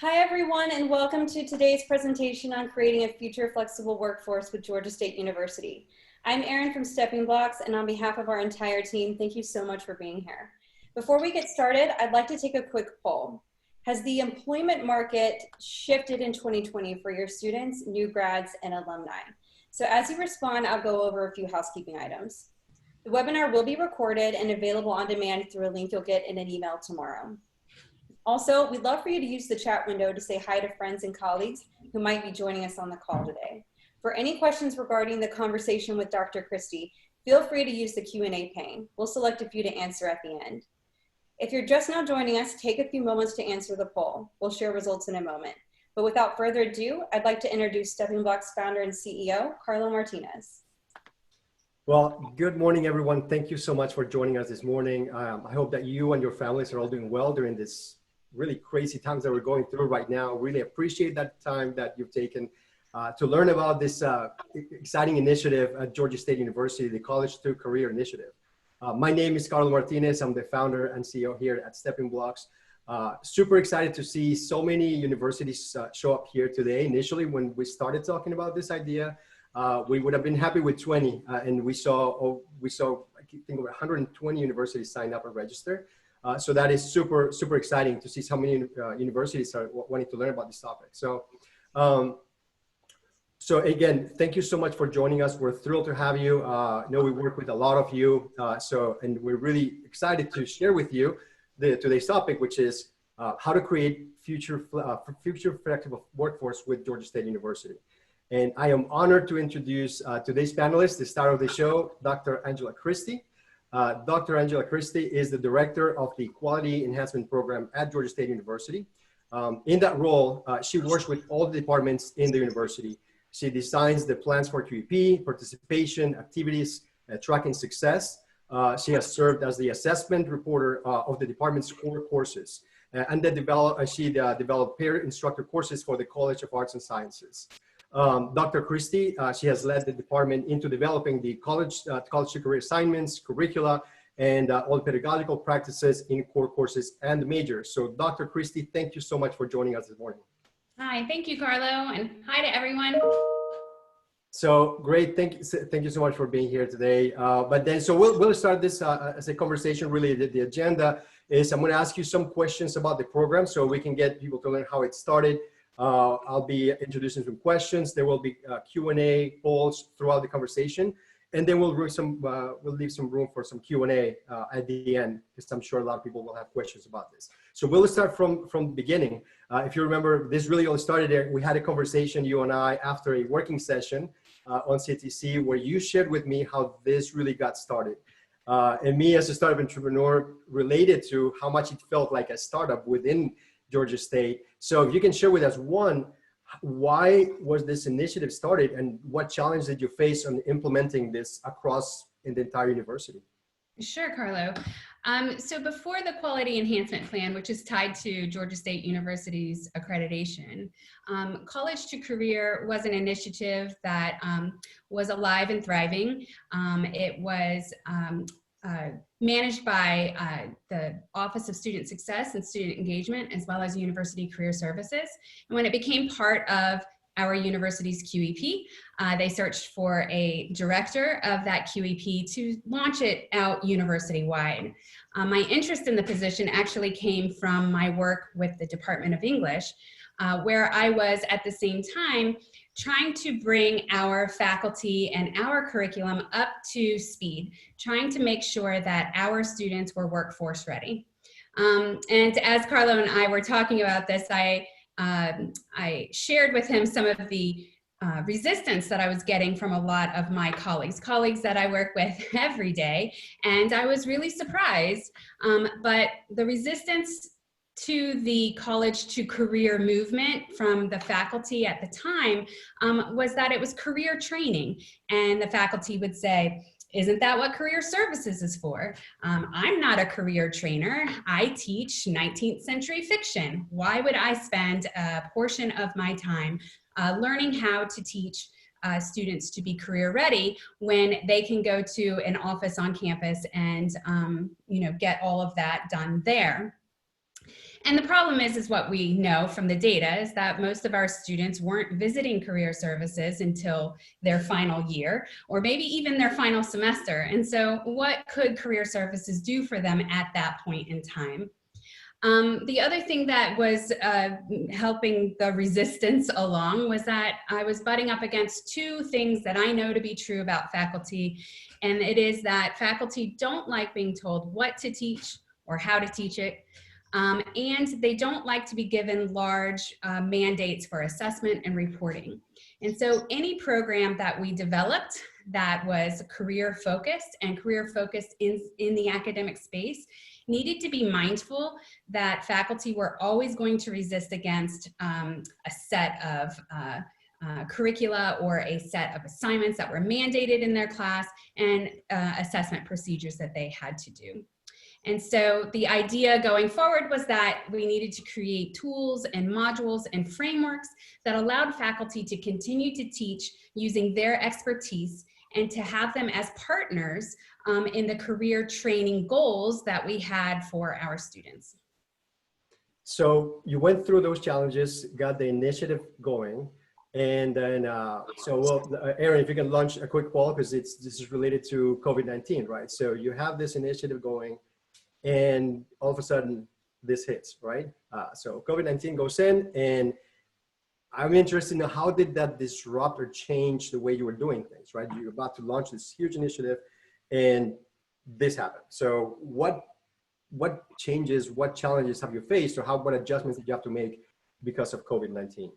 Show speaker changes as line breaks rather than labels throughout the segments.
Hi everyone, and welcome to today's presentation on creating a future flexible workforce with Georgia State University. I'm Erin from Stepping Blocks, and on behalf of our entire team, thank you so much for being here. Before we get started, I'd like to take a quick poll. Has the employment market shifted in 2020 for your students, new grads, and alumni? So as you respond, I'll go over a few housekeeping items. The webinar will be recorded and available on demand through a link you'll get in an email tomorrow. Also, we'd love for you to use the chat window to say hi to friends and colleagues who might be joining us on the call today. For any questions regarding the conversation with Dr. Christie, feel free to use the Q&A pane. We'll select a few to answer at the end. If you're just now joining us, take a few moments to answer the poll. We'll share results in a moment. But without further ado, I'd like to introduce Stepping Blocks founder and CEO, Carlo Martinez.
Well, good morning, everyone. Thank you so much for joining us this morning. I hope that you and your families are all doing well during this really crazy times that we're going through right now. Really appreciate that time that you've taken to learn about this exciting initiative at Georgia State University, the College to Career Initiative. My name is Carlo Martinez. I'm the founder and CEO here at Stepping Blocks. Super excited to see so many universities show up here today. Initially, when we started talking about this idea, we would have been happy with 20, and we saw I think over 120 universities sign up and register. So that is super exciting to see so many universities are wanting to learn about this topic. So, so again, thank you so much for joining us. We're thrilled to have you. I know we work with a lot of you, and we're really excited to share with you today's topic, which is how to create future flexible workforce with Georgia State University. And I am honored to introduce today's panelist, the star of the show, Dr. Angela Christie. Dr. Angela Christie is the director of the Quality Enhancement Program at Georgia State University. In that role, she works with all the departments in the university. She designs the plans for QEP, participation, activities, tracking success. She has served as the assessment reporter of the department's core courses. And then she developed peer instructor courses for the College of Arts and Sciences. Dr. Christie, she has led the department into developing the college to career assignments, curricula, and all pedagogical practices in core courses and majors. So Dr. Christie, thank you so much for joining us this morning.
Hi, thank you, Carlo, and hi to everyone.
So great, thank you so much for being here today. So we'll start this as a conversation. Really, the agenda is I'm going to ask you some questions about the program so we can get people to learn how it started. I'll be introducing some questions. There will be Q&A polls throughout the conversation, and then we'll leave some room for some Q&A at the end, because I'm sure a lot of people will have questions about this. So we'll start from the beginning. If you remember, this really all started there. We had a conversation, you and I, after a working session on CTC, where you shared with me how this really got started. And me as a startup entrepreneur related to how much it felt like a startup within Georgia State. So if you can share with us, one, why was this initiative started and what challenge did you face on implementing this across in the entire university?
Sure, Carlo. So before the Quality Enhancement Plan, which is tied to Georgia State University's accreditation, College to Career was an initiative that was alive and thriving. It was managed by the Office of Student Success and Student Engagement, as well as University Career Services. And when it became part of our university's QEP, they searched for a director of that QEP to launch it out university-wide. My interest in the position actually came from my work with the Department of English, where I was at the same time trying to bring our faculty and our curriculum up to speed, trying to make sure that our students were workforce ready. And as Carlo and I were talking about this, I shared with him some of the resistance that I was getting from a lot of my colleagues that I work with every day. And I was really surprised, but the resistance to the college to career movement from the faculty at the time was that it was career training. And the faculty would say, isn't that what career services is for? I'm not a career trainer. I teach 19th century fiction. Why would I spend a portion of my time learning how to teach students to be career ready when they can go to an office on campus and get all of that done there? And the problem is what we know from the data is that most of our students weren't visiting career services until their final year, or maybe even their final semester. And so what could career services do for them at that point in time? The other thing that was helping the resistance along was that I was butting up against two things that I know to be true about faculty. And it is that faculty don't like being told what to teach or how to teach it. And they don't like to be given large mandates for assessment and reporting. And so any program that we developed that was career focused and career focused in the academic space needed to be mindful that faculty were always going to resist against a set of curricula or a set of assignments that were mandated in their class and assessment procedures that they had to do. And so the idea going forward was that we needed to create tools and modules and frameworks that allowed faculty to continue to teach using their expertise and to have them as partners in the career training goals that we had for our students.
So you went through those challenges, got the initiative going, and then, Aaron, if you can launch a quick poll, because this is related to COVID-19, right? So you have this initiative going, and all of a sudden this hits, right? So COVID-19 goes in, and I'm interested in how did that disrupt or change the way you were doing things, right? You're about to launch this huge initiative, and this happened. So what changes, what challenges have you faced, or what adjustments did you have to make because of COVID-19?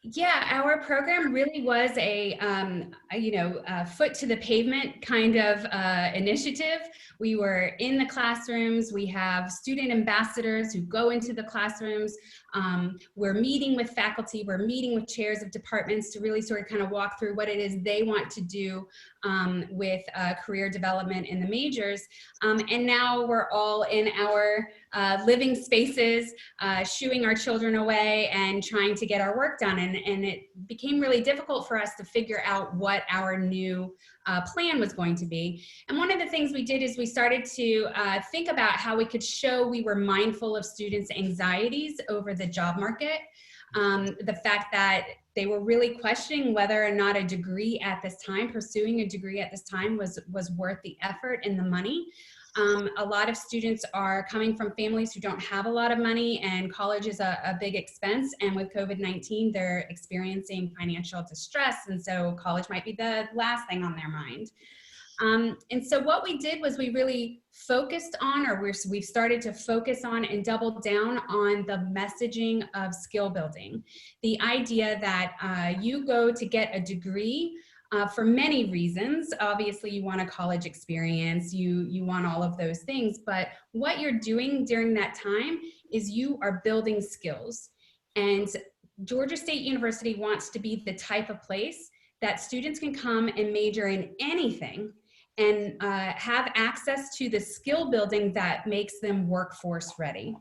Yeah, our program really was a foot to the pavement kind of initiative. We were in the classrooms. We have student ambassadors who go into the classrooms. We're meeting with faculty. We're meeting with chairs of departments to really sort of kind of walk through what it is they want to do with career development in the majors. And now we're all in our living spaces, shooing our children away and trying to get our work done. And it became really difficult for us to figure out what our new plan was going to be. And one of the things we did is we started to think about how we could show we were mindful of students' anxieties over the job market. The fact that they were really questioning whether or not a degree at this time, pursuing a degree at this time was worth the effort and the money. A lot of students are coming from families who don't have a lot of money, and college is a big expense. And with COVID-19, they're experiencing financial distress. And so college might be the last thing on their mind. And so what we did was we really focused on, or we've started to focus on and double down on the messaging of skill building. The idea that you go to get a degree for many reasons. Obviously, you want a college experience, you want all of those things, but what you're doing during that time is you are building skills. And Georgia State University wants to be the type of place that students can come and major in anything and have access to the skill building that makes them workforce ready.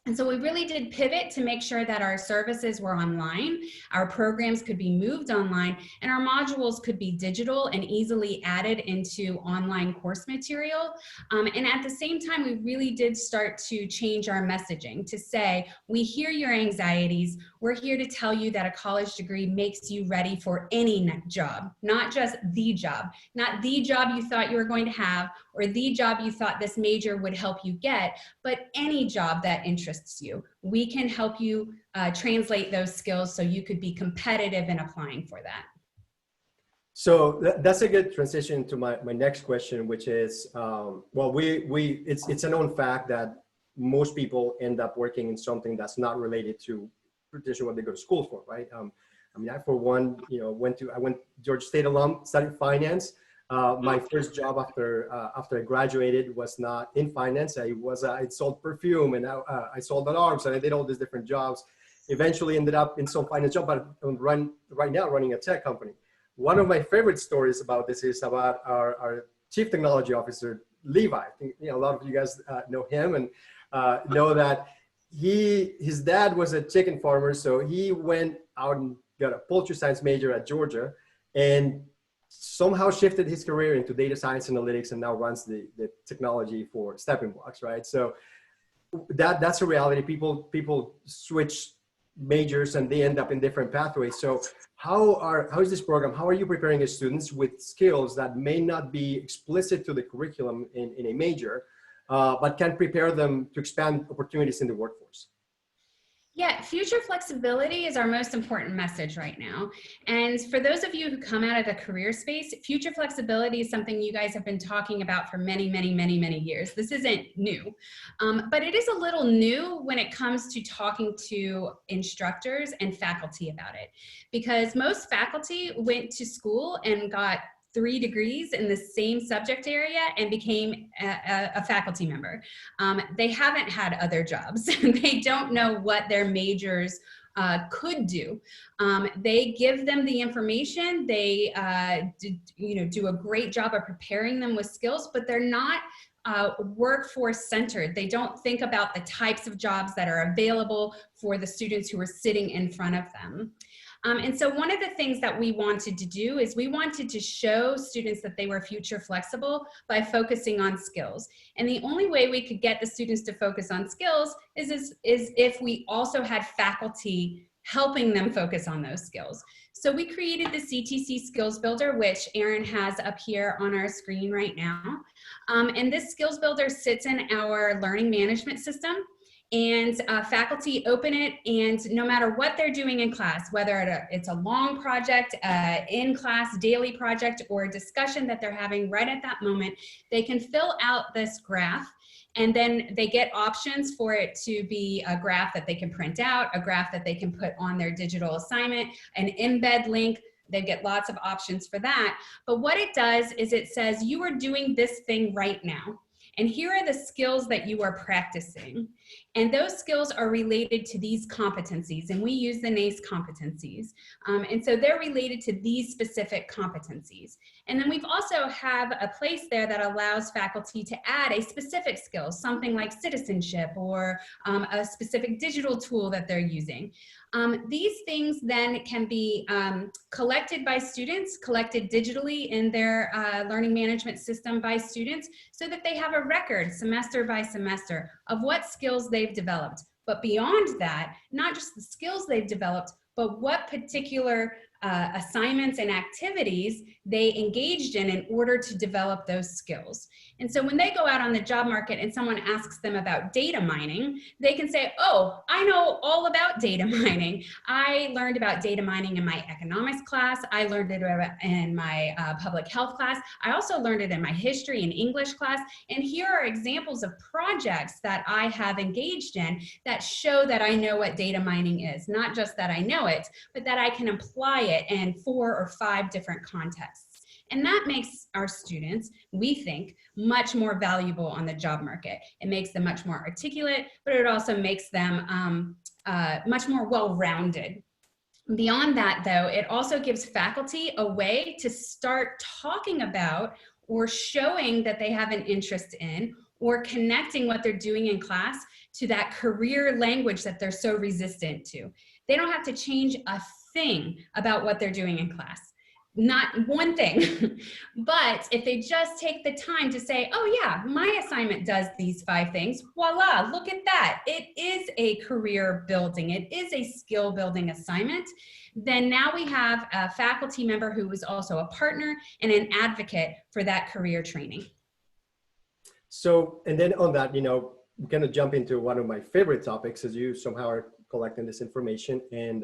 And so we really did pivot to make sure that our services were online, our programs could be moved online, and our modules could be digital and easily added into online course material. And at the same time, we really did start to change our messaging to say, we hear your anxieties. We're here to tell you that a college degree makes you ready for any job, not just the job, not the job you thought you were going to have or the job you thought this major would help you get, but any job that interests you. We can help you translate those skills so you could be competitive in applying for that.
So that's a good transition to my next question, which is, it's a known fact that most people end up working in something that's not related to traditionally what they go to school for, right? I mean, I, for one, I went Georgia State alum, studied finance. My first job after I graduated was not in finance. I sold perfume, and I sold alarms, and I did all these different jobs. Eventually ended up in some finance job, but I'm right now running a tech company. One of my favorite stories about this is about our chief technology officer, Levi. I think, a lot of you guys know him and know that his dad was a chicken farmer, so he went out and got a poultry science major at Georgia, and somehow shifted his career into data science analytics, and now runs the technology for Stepping Blocks, right? So that's a reality. People switch majors and they end up in different pathways. So how is this program? How are you preparing your students with skills that may not be explicit to the curriculum in a major, but can prepare them to expand opportunities in the workforce?
Yeah, future flexibility is our most important message right now. And for those of you who come out of the career space, future flexibility is something you guys have been talking about for many, many, many, many years. This isn't new, but it is a little new when it comes to talking to instructors and faculty about it. Because most faculty went to school and got 3 degrees in the same subject area and became a faculty member. They haven't had other jobs. They don't know what their majors could do. They give them the information. They do a great job of preparing them with skills, but they're not workforce centered. They don't think about the types of jobs that are available for the students who are sitting in front of them. And so one of the things that we wanted to do is we wanted to show students that they were future flexible by focusing on skills. And the only way we could get the students to focus on skills is if we also had faculty helping them focus on those skills. So we created the CTC Skills Builder, which Erin has up here on our screen right now. And this Skills Builder sits in our learning management system. And faculty open it, and no matter what they're doing in class, whether it's a long project, in-class daily project, or a discussion that they're having right at that moment, they can fill out this graph, and then they get options for it to be a graph that they can print out, a graph that they can put on their digital assignment, an embed link. They get lots of options for that. But what it does is it says, you are doing this thing right now. And here are the skills that you are practicing. And those skills are related to these competencies, and we use the NACE competencies. And so they're related to these specific competencies. And then we've also have a place there that allows faculty to add a specific skill, something like citizenship or a specific digital tool that they're using. These things then can be collected by students, collected digitally in their learning management system by students, so that they have a record semester by semester of what skills they've developed. But beyond that, not just the skills they've developed, but what particular assignments and activities they engaged in order to develop those skills. And so when they go out on the job market and someone asks them about data mining, they can say, oh, I know all about data mining. I learned about data mining in my economics class. I learned it in my public health class. I also learned it in my history and English class. And here are examples of projects that I have engaged in that show that I know what data mining is. Not just that I know it, but that I can apply it in 4 or 5 different contexts. And that makes our students, we think, much more valuable on the job market. It makes them much more articulate, but it also makes them much more well-rounded. Beyond that, though, it also gives faculty a way to start talking about or showing that they have an interest in or connecting what they're doing in class to that career language that they're so resistant to. They don't have to change a thing about what they're doing in class. Not one thing. But if they just take the time to say, oh yeah, my assignment does these 5 things, voila, look at that. It is a career building. It is a skill building assignment. Then now we have a faculty member who is also a partner and an advocate for that career training.
So, and then on that, we're going to jump into one of my favorite topics as you somehow are collecting this information. And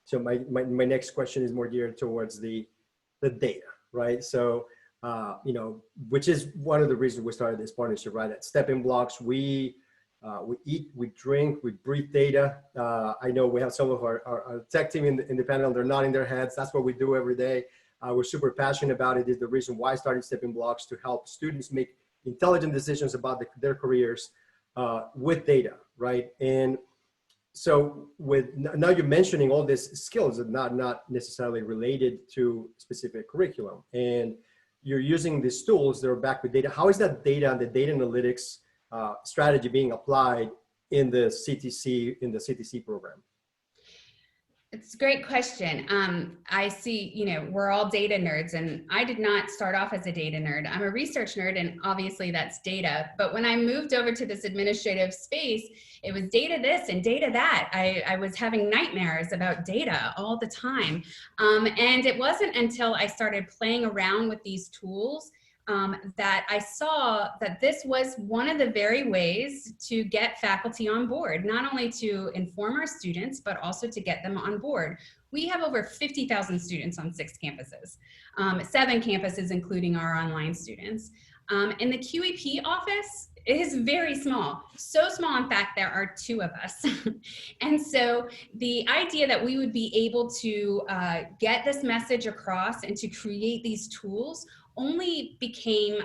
so my next question is more geared towards the data, right? So, which is one of the reasons we started this partnership, right? At Stepping Blocks, we eat, we drink, we breathe data. I know we have some of our tech team in the panel, they're nodding their heads. That's what we do every day. We're super passionate about it. It's the reason why I started Stepping Blocks, to help students make intelligent decisions about their careers with data, right? And so now you're mentioning all these skills that not necessarily related to specific curriculum, and you're using these tools that are backed with data. How is that data and the data analytics strategy being applied in the CTC program?
It's a great question. I see, we're all data nerds, and I did not start off as a data nerd. I'm a research nerd, and obviously that's data. But when I moved over to this administrative space, it was data this and data that. I was having nightmares about data all the time. And it wasn't until I started playing around with these tools that I saw that this was one of the very ways to get faculty on board, not only to inform our students, but also to get them on board. We have over 50,000 students on 6 campuses, 7 campuses, including our online students. In the QEP office, it is very small, so small, in fact, there are 2 of us. And so the idea that we would be able to get this message across and to create these tools only became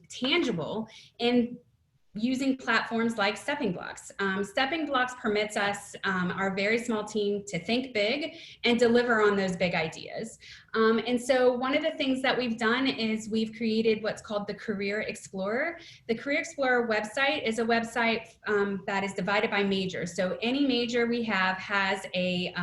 tangible in using platforms like Stepping Blocks. Stepping Blocks permits us, our very small team, to think big and deliver on those big ideas. And so one of the things that we've done is we've created what's called the Career Explorer. The Career Explorer website is a website that is divided by major. So any major we have has a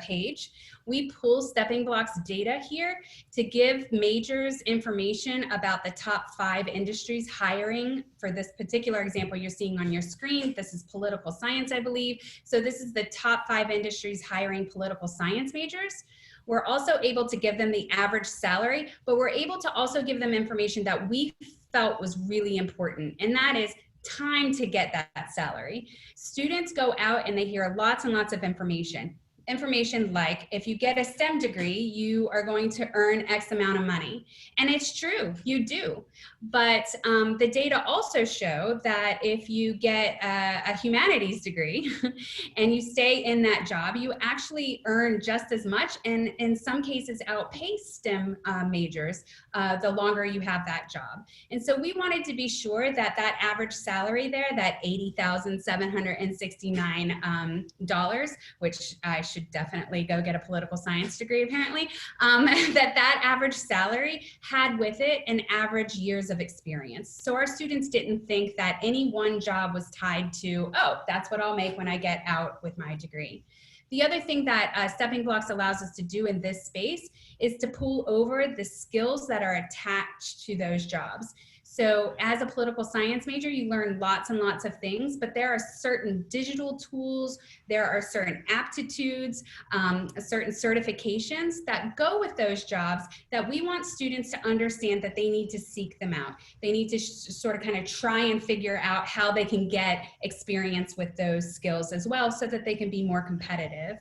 page. We pull Stepping Blocks data here to give majors information about the top 5 industries hiring. For this particular example you're seeing on your screen, this is political science, I believe. So this is the top 5 industries hiring political science majors. We're also able to give them the average salary, but we're able to also give them information that we felt was really important, and that is time to get that salary. Students go out and they hear lots and lots of information like, if you get a STEM degree, you are going to earn X amount of money. And it's true, you do. But the data also show that if you get a humanities degree and you stay in that job, you actually earn just as much, and in some cases outpace STEM majors the longer you have that job. And so we wanted to be sure that that average salary there, that $80,769, which I should definitely go get a political science degree apparently, that average salary had with it an average years of experience. So our students didn't think that any one job was tied to, oh, that's what I'll make when I get out with my degree. The other thing that Stepping Blocks allows us to do in this space is to pull over the skills that are attached to those jobs. So as a political science major, you learn lots and lots of things, but there are certain digital tools, there are certain aptitudes, certain certifications that go with those jobs that we want students to understand that they need to seek them out. They need to sort of kind of try and figure out how they can get experience with those skills as well so that they can be more competitive.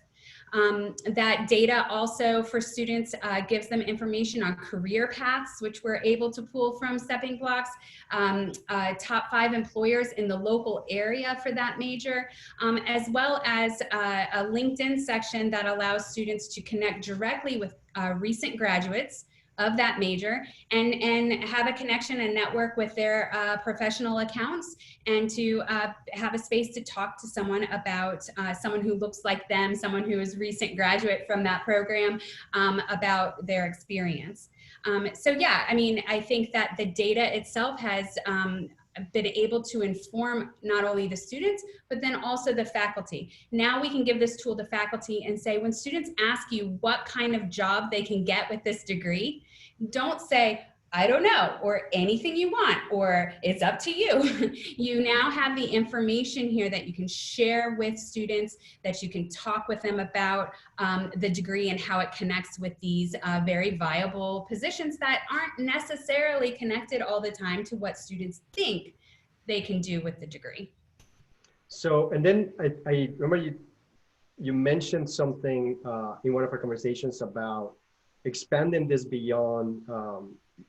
That data also for students gives them information on career paths, which we're able to pull from Stepping Blocks, top 5 employers in the local area for that major, as well as a LinkedIn section that allows students to connect directly with recent graduates of that major and have a connection and network with their professional accounts, and to have a space to talk to someone about someone who looks like them, someone who is a recent graduate from that program, about their experience. So yeah, I mean, I think that the data itself has been able to inform not only the students, but then also the faculty. Now we can give this tool to faculty and say, when students ask you what kind of job they can get with this degree, don't say, I don't know, or anything you want, or it's up to you. You now have the information here that you can share with students, that you can talk with them about the degree and how it connects with these very viable positions that aren't necessarily connected all the time to what students think they can do with the degree.
So, and then I remember you mentioned something in one of our conversations about expanding this beyond,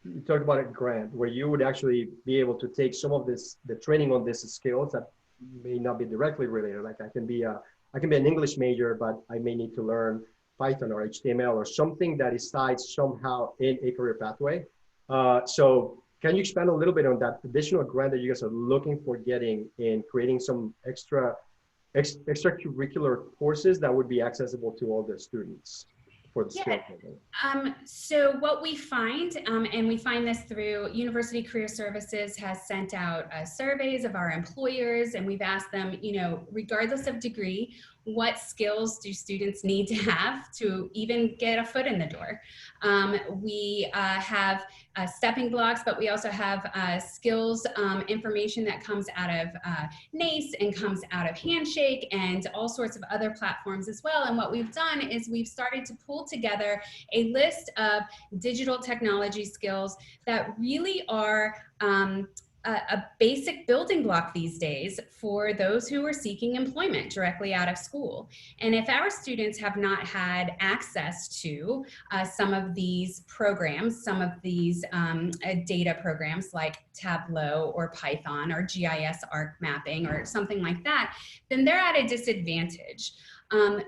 you talked about a grant where you would actually be able to take some of this, the training on these skills that may not be directly related. Like I can be an English major, but I may need to learn Python or HTML or something that is tied somehow in a career pathway. So can you expand a little bit on that additional grant that you guys are looking for getting in creating some extracurricular courses that would be accessible to all the students? For the skill building?
So what we find, and we find this through University Career Services has sent out surveys of our employers, and we've asked them, you know, regardless of degree, what skills do students need to have to even get a foot in the door. We have stepping blocks, but we also have skills information that comes out of NACE and comes out of Handshake and all sorts of other platforms as well. And what we've done is we've started to pull together a list of digital technology skills that really are a basic building block these days for those who are seeking employment directly out of school. And if our students have not had access to some of these programs, some of these data programs like Tableau or Python or GIS ARC mapping or something like that, then they're at a disadvantage.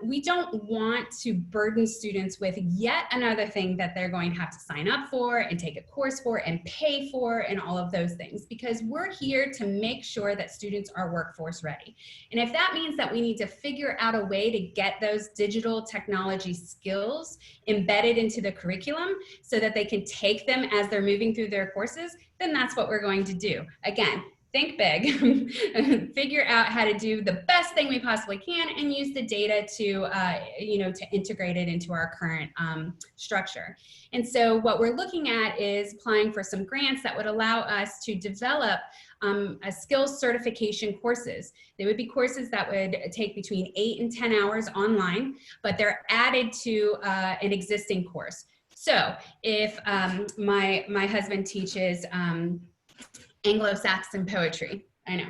We don't want to burden students with yet another thing that they're going to have to sign up for and take a course for and pay for and all of those things, because we're here to make sure that students are workforce ready. And if that means that we need to figure out a way to get those digital technology skills embedded into the curriculum so that they can take them as they're moving through their courses, then that's what we're going to do. Again, think big, figure out how to do the best thing we possibly can and use the data to, to integrate it into our current structure. And so what we're looking at is applying for some grants that would allow us to develop a skills certification courses. They would be courses that would take between 8 and 10 hours online, but they're added to an existing course. So if my husband teaches Anglo-Saxon poetry. I know,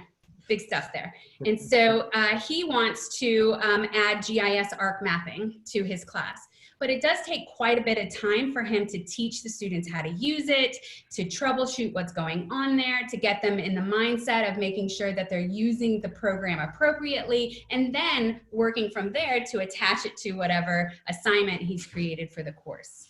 big stuff there. And so he wants to add GIS ARC mapping to his class. But it does take quite a bit of time for him to teach the students how to use it, to troubleshoot what's going on there, to get them in the mindset of making sure that they're using the program appropriately, and then working from there to attach it to whatever assignment he's created for the course.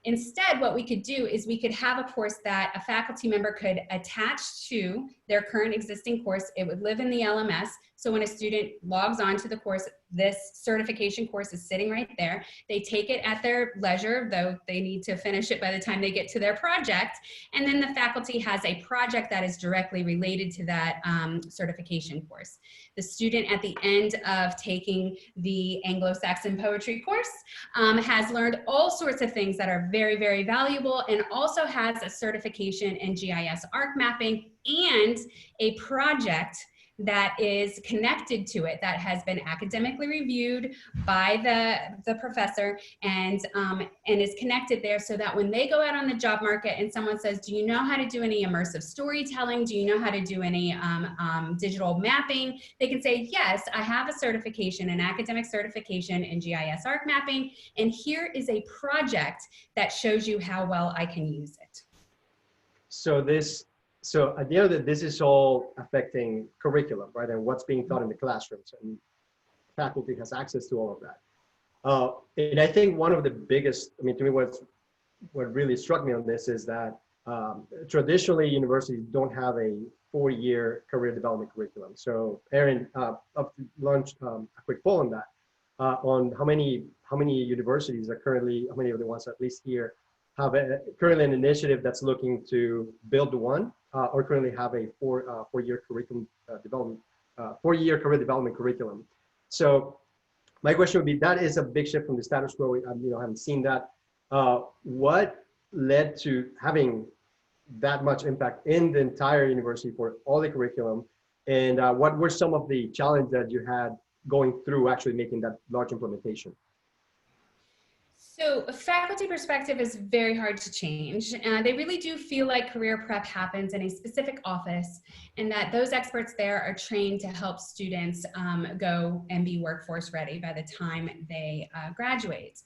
Instead, what we could do is we could have a course that a faculty member could attach to their current existing course. It would live in the LMS. So when a student logs on to the course, this certification course is sitting right there. They take it at their leisure, though they need to finish it by the time they get to their project. And then the faculty has a project that is directly related to that certification course. The student at the end of taking the Anglo-Saxon poetry course has learned all sorts of things that are very, very valuable, and also has a certification in GIS ARC mapping and a project that is connected to it, that has been academically reviewed by the professor and is connected there, so that when they go out on the job market and someone says, do you know how to do any immersive storytelling? Do you know how to do any digital mapping? They can say, yes, I have a certification, an academic certification in GIS ARC mapping, and here is a project that shows you how well I can use it.
So at the end of it, this is all affecting curriculum, right? And what's being taught in the classrooms, and faculty has access to all of that. And I think one of the biggest, to me, what really struck me on this is that traditionally universities don't have a 4-year career development curriculum. So Aaron, launched a quick poll on that, on how many universities are currently, how many of the ones at least here have currently an initiative that's looking to build one, or currently have a 4-year curriculum development, 4-year career development curriculum. So my question would be, that is a big shift from the status quo. I haven't seen that. What led to having that much impact in the entire university for all the curriculum? And what were some of the challenges that you had going through actually making that large implementation?
So a faculty perspective is very hard to change. They really do feel like career prep happens in a specific office, and that those experts there are trained to help students go and be workforce ready by the time they graduate.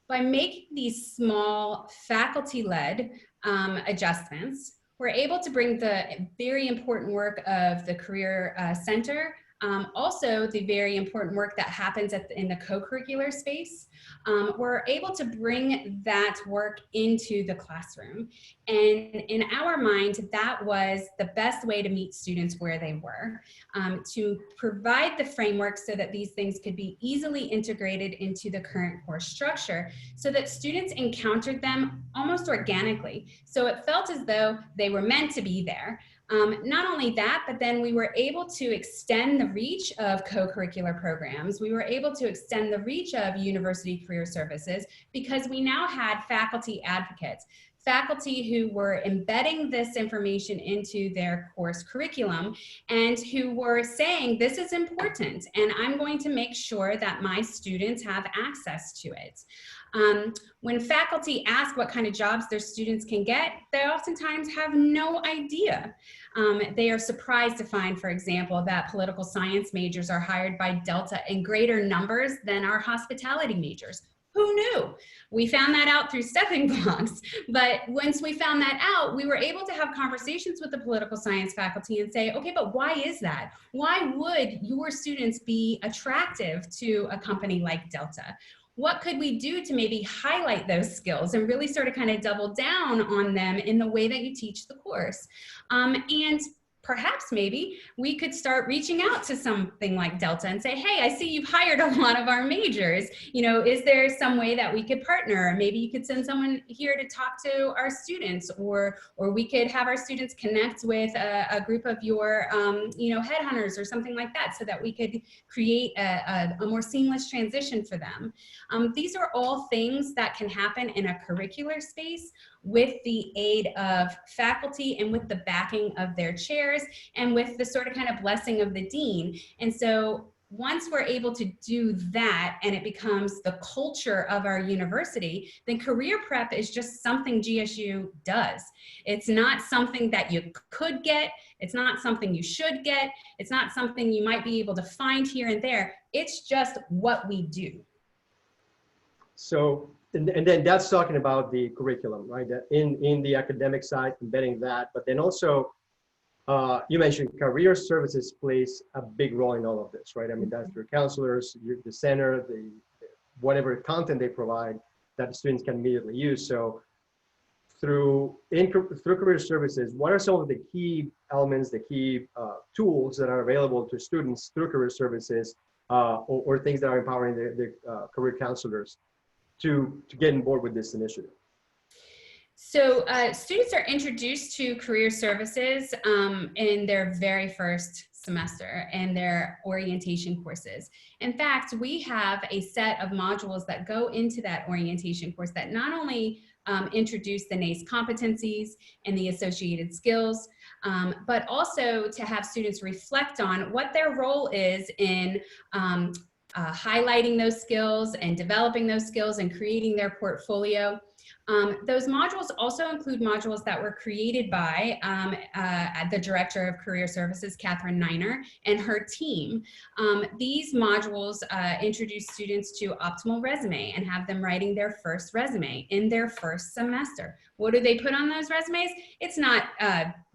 By making these small faculty-led adjustments, we're able to bring the very important work of the Career Center, also the very important work that happens in the co-curricular space. We're able to bring that work into the classroom. And in our mind, that was the best way to meet students where they were, to provide the framework so that these things could be easily integrated into the current course structure, so that students encountered them almost organically. So it felt as though they were meant to be there. Not only that, but then we were able to extend the reach of co-curricular programs. We were able to extend the reach of university career services because we now had faculty advocates, faculty who were embedding this information into their course curriculum and who were saying, this is important, and I'm going to make sure that my students have access to it. When faculty ask what kind of jobs their students can get, they oftentimes have no idea. They are surprised to find, for example, that political science majors are hired by Delta in greater numbers than our hospitality majors. Who knew? We found that out through stepping blocks. But once we found that out, we were able to have conversations with the political science faculty and say, okay, but why is that? Why would your students be attractive to a company like Delta? What could we do to maybe highlight those skills and really sort of kind of double down on them in the way that you teach the course? And perhaps maybe we could start reaching out to something like Delta and say, hey, I see you've hired a lot of our majors. You know, is there some way that we could partner? Maybe you could send someone here to talk to our students, or we could have our students connect with a group of your, you know, headhunters or something like that, so that we could create a more seamless transition for them. These are all things that can happen in a curricular space with the aid of faculty and with the backing of their chairs and with the sort of kind of blessing of the dean. And so once we're able to do that and it becomes the culture of our university, then career prep is just something GSU does. It's not something that you could get. It's not something you should get. It's not something you might be able to find here and there. It's just what we do.
So, and then that's talking about the curriculum, right? That in the academic side, embedding that, but then also, you mentioned career services plays a big role in all of this, right? I mean, that's your counselors, the center, whatever content they provide that the students can immediately use. So through career services, what are some of the key elements, the key tools that are available to students through career services, or things that are empowering the career counselors to get on board with this initiative?
So students are introduced to career services in their very first semester and their orientation courses. In fact, we have a set of modules that go into that orientation course that not only introduce the NACE competencies and the associated skills, but also to have students reflect on what their role is in highlighting those skills and developing those skills and creating their portfolio. Those modules also include modules that were created by the Director of Career Services, Catherine Niner, and her team. These modules introduce students to optimal resume and have them writing their first resume in their first semester. What do they put on those resumes? It's not,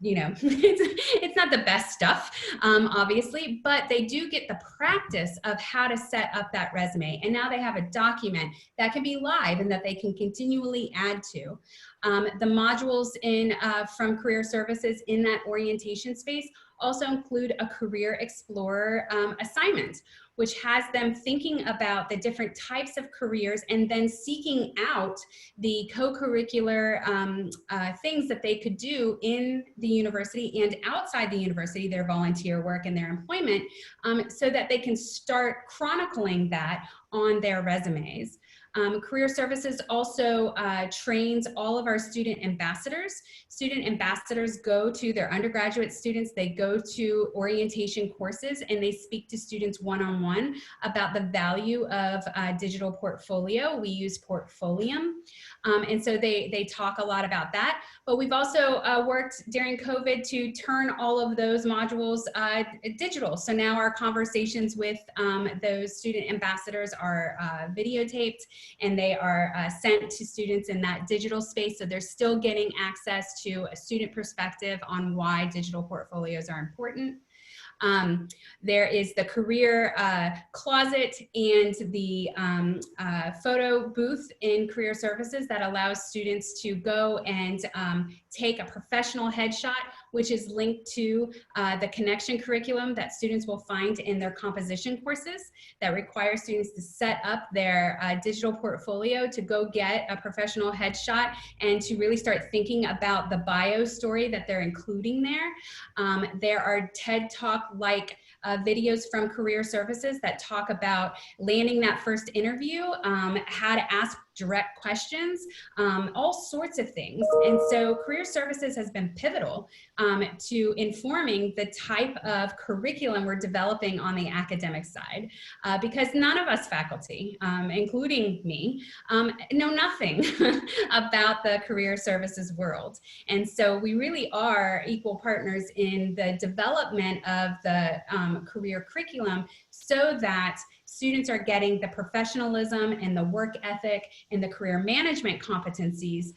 you know, it's not the best stuff, obviously, but they do get the practice of how to set up that resume. And now they have a document that can be live and that they can continually add to. The modules from Career Services in that orientation space also include a Career Explorer assignment, which has them thinking about the different types of careers and then seeking out the co-curricular things that they could do in the university and outside the university, their volunteer work and their employment, so that they can start chronicling that on their resumes. Career Services also trains all of our student ambassadors. Student ambassadors go to their undergraduate students, they go to orientation courses, and they speak to students one-on-one about the value of digital portfolio. We use Portfolium, and so they talk a lot about that. But we've also worked during COVID to turn all of those modules digital. So now our conversations with those student ambassadors are videotaped, and they are sent to students in that digital space. So they're still getting access to a student perspective on why digital portfolios are important. There is the career closet and the photo booth in career services that allows students to go and take a professional headshot, which is linked to the connection curriculum that students will find in their composition courses that require students to set up their digital portfolio to go get a professional headshot and to really start thinking about the bio story that they're including there. There are TED Talk-like videos from career services that talk about landing that first interview, how to ask direct questions, all sorts of things. And so career services has been pivotal to informing the type of curriculum we're developing on the academic side, because none of us faculty, including me, know nothing about the career services world. And so we really are equal partners in the development of the career curriculum so that students are getting the professionalism and the work ethic and the career management competencies,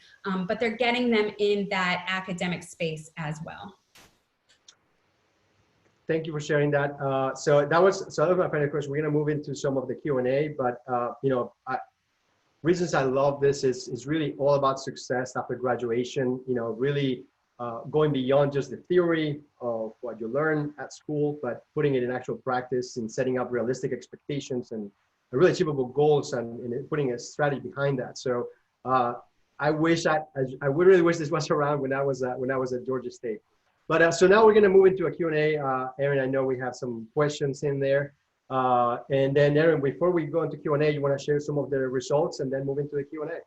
but they're getting them in that academic space as well.
Thank you for sharing that. So that was my final question. We're going to move into some of the Q&A, but reasons I love this is really all about success after graduation. Really going beyond just the theory of what you learn at school, but putting it in actual practice and setting up realistic expectations and really achievable goals and putting a strategy behind that. So I would really wish this was around when I was at Georgia State. But so now we're going to move into a Q&A. Erin, I know we have some questions in there. And then Erin, before we go into Q&A, you want to share some of the results and then move into the Q&A?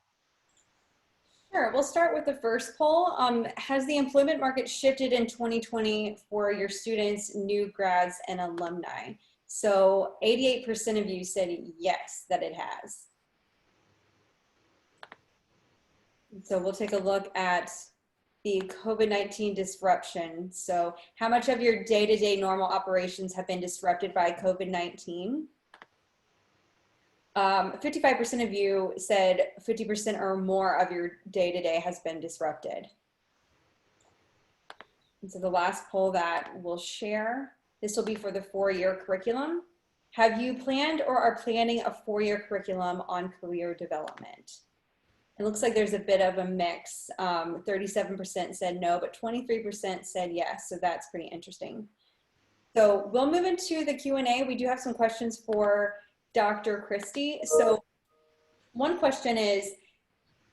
Sure, we'll start with the first poll. Has the employment market shifted in 2020 for your students, new grads, and alumni? So 88% of you said yes, that it has. So we'll take a look at the COVID-19 disruption. So how much of your day-to-day normal operations have been disrupted by COVID-19? 55% of you said 50% or more of your day-to-day has been disrupted. And so the last poll that we'll share, this will be for the 4-year curriculum. Have you planned or are planning a 4-year curriculum on career development? It looks like there's a bit of a mix. 37% said no, but 23% said yes. So that's pretty interesting. So we'll move into the Q&A. We do have some questions for Dr. Christie. So one question is,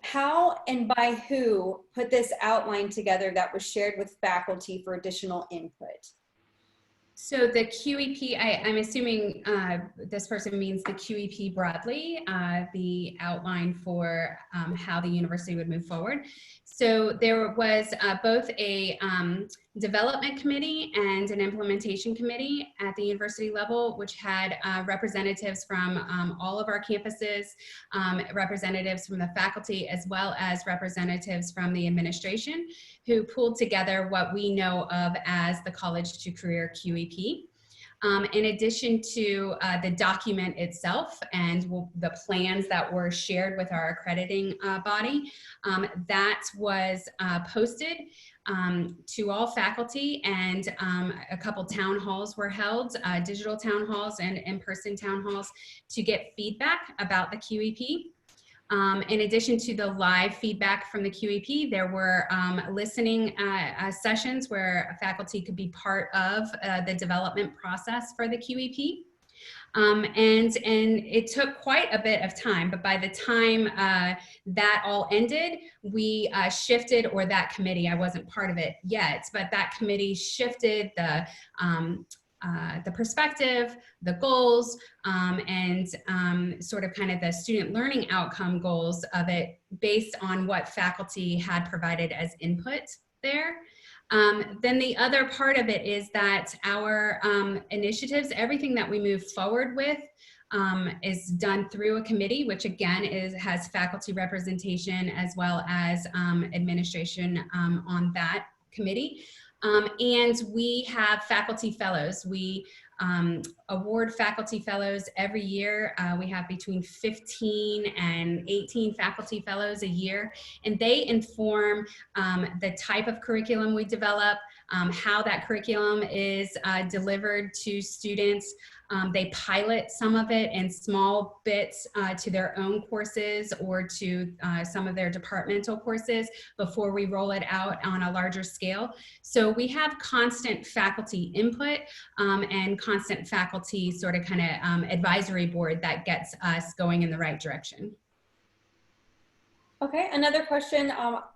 how and by who put this outline together that was shared with faculty for additional input?
So the QEP, I'm assuming this person means the QEP broadly, the outline for how the university would move forward. So there was both a development committee and an implementation committee at the university level, which had representatives from all of our campuses, representatives from the faculty, as well as representatives from the administration, who pulled together what we know of as the College to Career QEP. In addition to the document itself and the plans that were shared with our accrediting body, that was posted to all faculty, and a couple town halls were held, digital town halls and in-person town halls, to get feedback about the QEP. In addition to the live feedback from the QEP, there were listening sessions where faculty could be part of the development process for the QEP. And it took quite a bit of time, but by the time that all ended, we shifted, or that committee, I wasn't part of it yet, but that committee shifted the perspective, the goals, and sort of kind of the student learning outcome goals of it based on what faculty had provided as input there. Then the other part of it is that our initiatives, everything that we move forward with, is done through a committee, which again has faculty representation as well as administration on that committee. And we have faculty fellows. We award faculty fellows every year. We have between 15 and 18 faculty fellows a year, and they inform the type of curriculum we develop, how that curriculum is delivered to students. They pilot some of it in small bits to their own courses or to some of their departmental courses before we roll it out on a larger scale. So we have constant faculty input and constant faculty sort of kind of advisory board that gets us going in the right direction.
Okay, another question.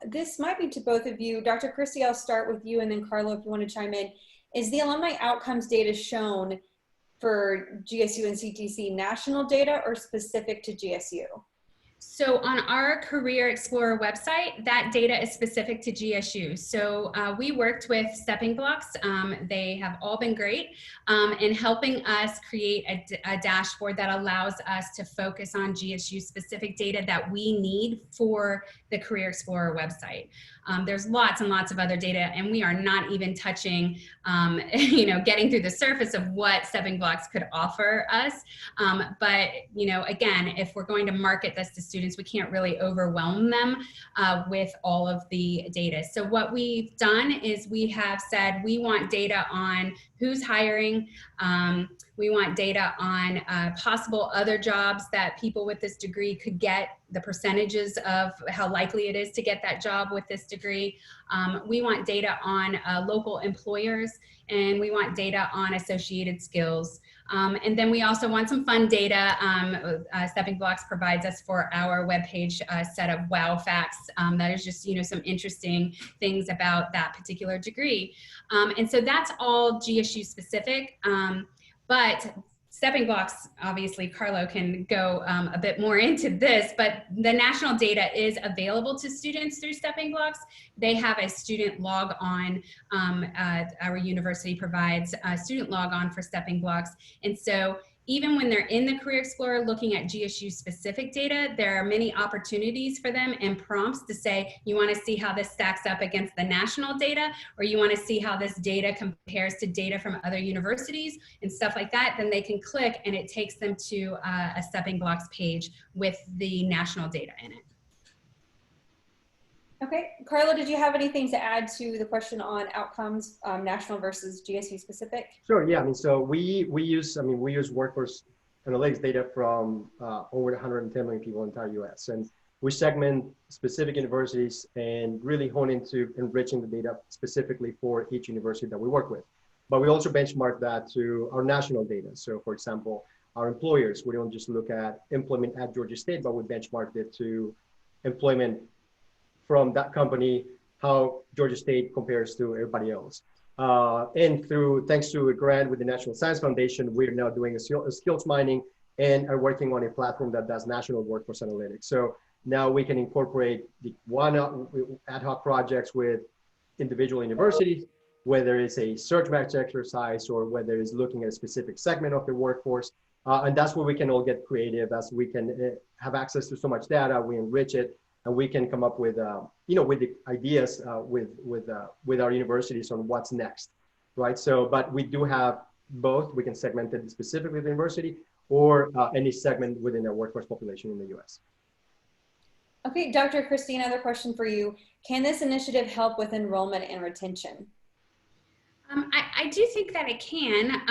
This might be to both of you. Dr. Christie, I'll start with you, and then Carlo, if you want to chime in. Is the alumni outcomes data shown for GSU and CTC national data or specific to GSU?
So on our Career Explorer website, that data is specific to GSU. So we worked with Stepping Blocks. They have all been great in helping us create a dashboard that allows us to focus on GSU specific data that we need for the Career Explorer website. There's lots and lots of other data, and we are not even touching, getting through the surface of what Stepping Blocks could offer us. But, again, if we're going to market this to students, we can't really overwhelm them with all of the data. So what we've done is we have said we want data on who's hiring. We want data on possible other jobs that people with this degree could get, the percentages of how likely it is to get that job with this degree. We want data on local employers, and we want data on associated skills. And then we also want some fun data. Stepping Blocks provides us for our webpage set of wow facts that is just some interesting things about that particular degree. And so that's all GSU specific. But Stepping Blocks, obviously, Carlo can go a bit more into this, but the national data is available to students through Stepping Blocks. They have a student log on. Our university provides a student log on for Stepping Blocks. And so even when they're in the Career Explorer looking at GSU specific data, there are many opportunities for them and prompts to say, you want to see how this stacks up against the national data, or you want to see how this data compares to data from other universities and stuff like that. Then they can click and it takes them to a Stepping Blocks page with the national data in it.
Okay, Carlo, did you have anything to add to the question on outcomes, national versus GSU specific?
Sure. Yeah. So we use workforce analytics data from over 110 million people in the entire U.S. and we segment specific universities and really hone into enriching the data specifically for each university that we work with. But we also benchmark that to our national data. So, for example, our employers, we don't just look at employment at Georgia State, but we benchmark it to employment from that company, how Georgia State compares to everybody else. And thanks to a grant with the National Science Foundation, we're now doing a skills mining and are working on a platform that does national workforce analytics. So now we can incorporate the ad hoc projects with individual universities, whether it's a search match exercise or whether it's looking at a specific segment of the workforce. And that's where we can all get creative as we can have access to so much data, we enrich it, and we can come up with, with the ideas with our universities on what's next, right? So, but we do have both. We can segment it specifically the university or any segment within the workforce population in the U.S.
Okay, Dr. Christie, another question for you. Can this initiative help with enrollment and retention?
I do think that it can.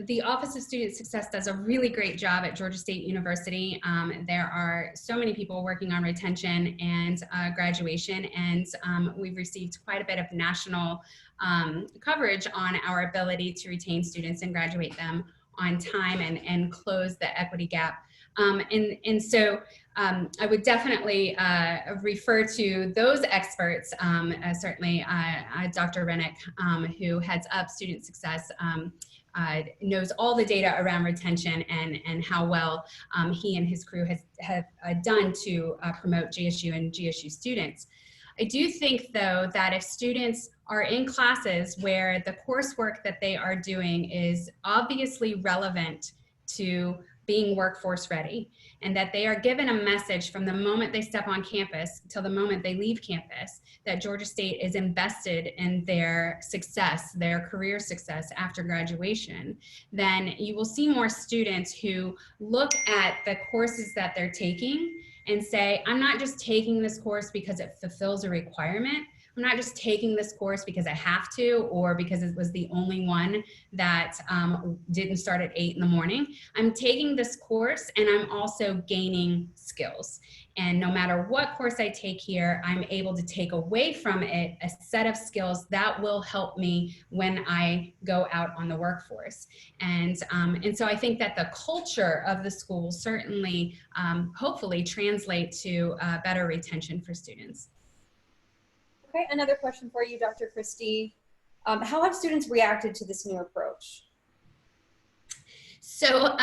The Office of Student Success does a really great job at Georgia State University. There are so many people working on retention and graduation, and we've received quite a bit of national coverage on our ability to retain students and graduate them on time and close the equity gap. And so I would definitely refer to those experts, certainly Dr. Rennick, who heads up student success, knows all the data around retention and how well he and his crew have done to promote GSU and GSU students. I do think, though, that if students are in classes where the coursework that they are doing is obviously relevant to being workforce ready, and that they are given a message from the moment they step on campus till the moment they leave campus that Georgia State is invested in their success, their career success after graduation, then you will see more students who look at the courses that they're taking and say, I'm not just taking this course because it fulfills a requirement. I'm not just taking this course because I have to, or because it was the only one that didn't start at 8 in the morning. I'm taking this course and I'm also gaining skills. And no matter what course I take here, I'm able to take away from it a set of skills that will help me when I go out on the workforce. And so I think that the culture of the school certainly, hopefully, translate to better retention for students.
Okay, another question for you, Dr. Christie. How have students reacted to this new approach?
So,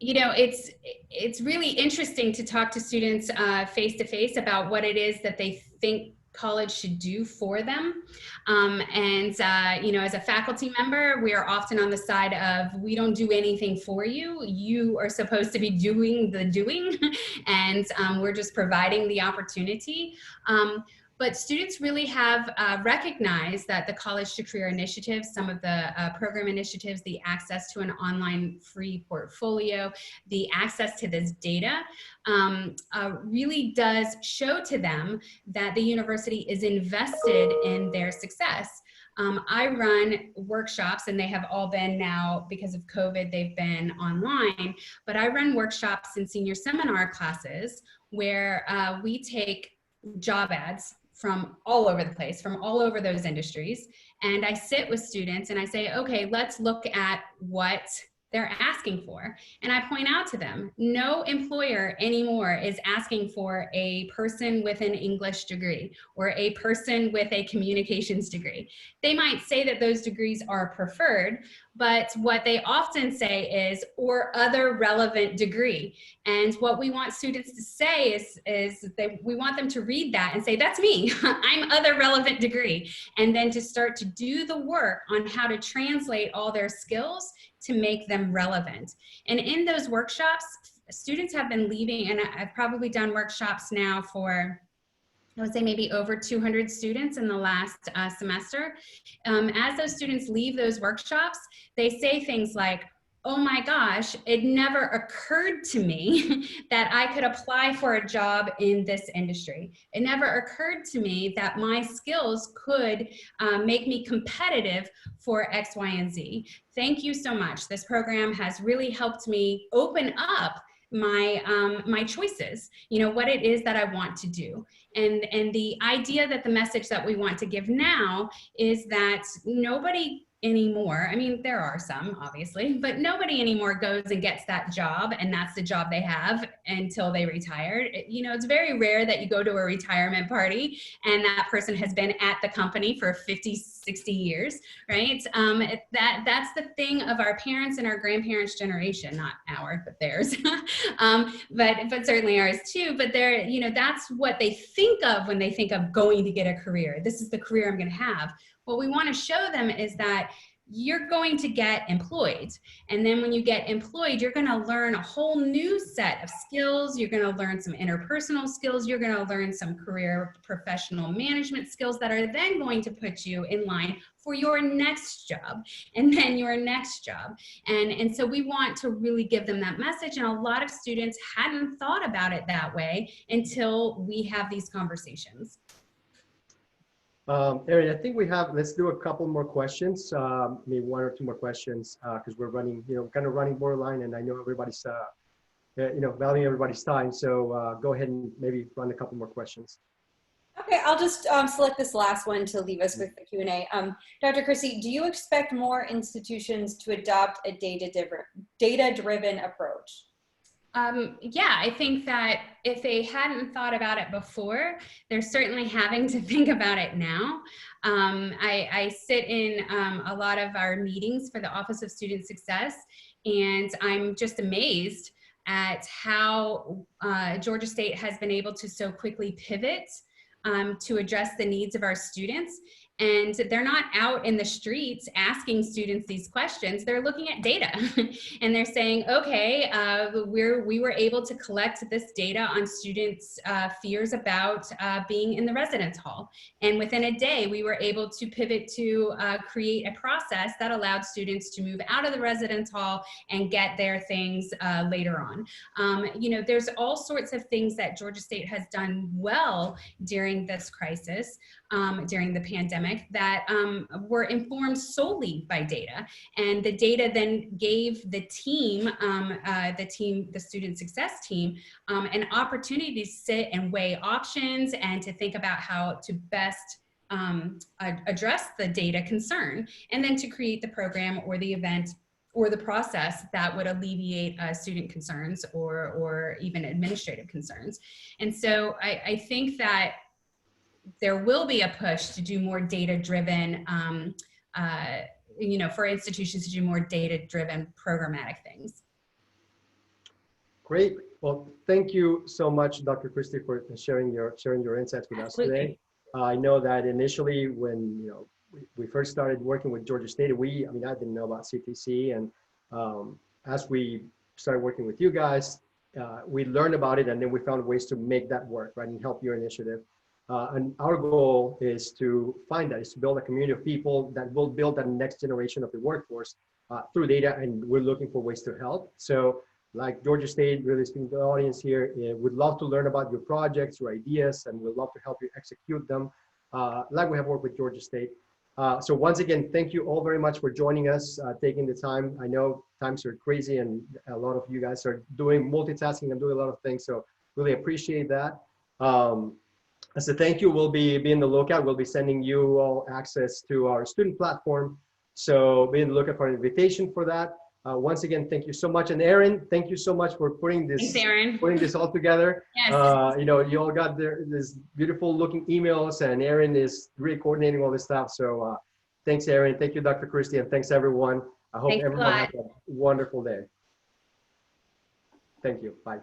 you know, it's really interesting to talk to students face to face about what it is that they think college should do for them. You know, as a faculty member, we are often on the side of, we don't do anything for you. You are supposed to be doing the doing, and we're just providing the opportunity. But students really have recognized that the College to Career initiatives, some of the program initiatives, the access to an online free portfolio, the access to this data really does show to them that the university is invested in their success. I run workshops, and they have all been now, because of COVID, they've been online, but I run workshops in senior seminar classes where we take job ads from all over the place, from all over those industries. And I sit with students and I say, okay, let's look at what they're asking for. And I point out to them, no employer anymore is asking for a person with an English degree or a person with a communications degree. They might say that those degrees are preferred, but what they often say is, or other relevant degree. And what we want students to say is that we want them to read that and say, that's me, I'm other relevant degree. And then to start to do the work on how to translate all their skills to make them relevant. And in those workshops, students have been leaving, and I've probably done workshops now for, I would say, maybe over 200 students in the last semester. As those students leave those workshops, they say things like, oh my gosh, it never occurred to me that I could apply for a job in this industry. It never occurred to me that my skills could make me competitive for X, Y, and Z. Thank you so much. This program has really helped me open up my choices, you know, what it is that I want to do. And the idea that the message that we want to give now is that nobody anymore, I mean, there are some obviously, but nobody anymore goes and gets that job and that's the job they have until they retire. You know, it's very rare that you go to a retirement party and that person has been at the company for 50, 60 years, right? That's the thing of our parents and our grandparents' generation, not our, but theirs, but certainly ours too. But they're, you know, that's what they think of when they think of going to get a career. This is the career I'm going to have. What we want to show them is that you're going to get employed. And then when you get employed, you're going to learn a whole new set of skills. You're going to learn some interpersonal skills. You're going to learn some career professional management skills that are then going to put you in line for your next job and then your next job. And so we want to really give them that message. And a lot of students hadn't thought about it that way until we have these conversations.
Erin, I think we have, let's do a couple more questions, maybe one or two more questions, because we're running, you know, kind of running borderline, and I know everybody's, you know, valuing everybody's time. So go ahead and maybe run a couple more questions.
Okay, I'll just select this last one to leave us with the Q&A. Dr. Christie, do you expect more institutions to adopt a data-driven approach?
Yeah, I think that if they hadn't thought about it before, they're certainly having to think about it now. I sit in a lot of our meetings for the Office of Student Success, and I'm just amazed at how Georgia State has been able to so quickly pivot to address the needs of our students. And they're not out in the streets asking students these questions. They're looking at data and they're saying, okay, we were able to collect this data on students' fears about being in the residence hall. And within a day, we were able to pivot to create a process that allowed students to move out of the residence hall and get their things later on. You know, there's all sorts of things that Georgia State has done well during this crisis, during the pandemic, that were informed solely by data. And the data then gave the team, the student success team, an opportunity to sit and weigh options and to think about how to best address the data concern, and then to create the program or the event or the process that would alleviate student concerns or even administrative concerns. And so I think that there will be a push to do more data-driven, you know, for institutions to do more data-driven programmatic things.
Great. Well, thank you so much, Dr. Christie, for sharing your insights with us today. I know that initially when we first started working with Georgia State, I didn't know about CTC, and as we started working with you guys, we learned about it, and then we found ways to make that work, right, and help your initiative. And our goal is to build a community of people that will build that next generation of the workforce through data, and we're looking for ways to help. So like Georgia State, really speaking to the audience here, we'd love to learn about your projects, your ideas, and we'd love to help you execute them like we have worked with Georgia State. So once again, thank you all very much for joining us, taking the time. I know times are crazy and a lot of you guys are doing multitasking and doing a lot of things, so really appreciate that. As a thank you, we'll be in the lookout. We'll be sending you all access to our student platform. So be in the lookout for an invitation for that. Once again, thank you so much. And Erin, thank you so much for putting this, all together.
Yes.
You know, you all got this beautiful looking emails, and Erin is really coordinating all this stuff. So thanks, Erin. Thank you, Dr. Christie, and thanks everyone. I hope everyone has a wonderful day. Thank you. Bye.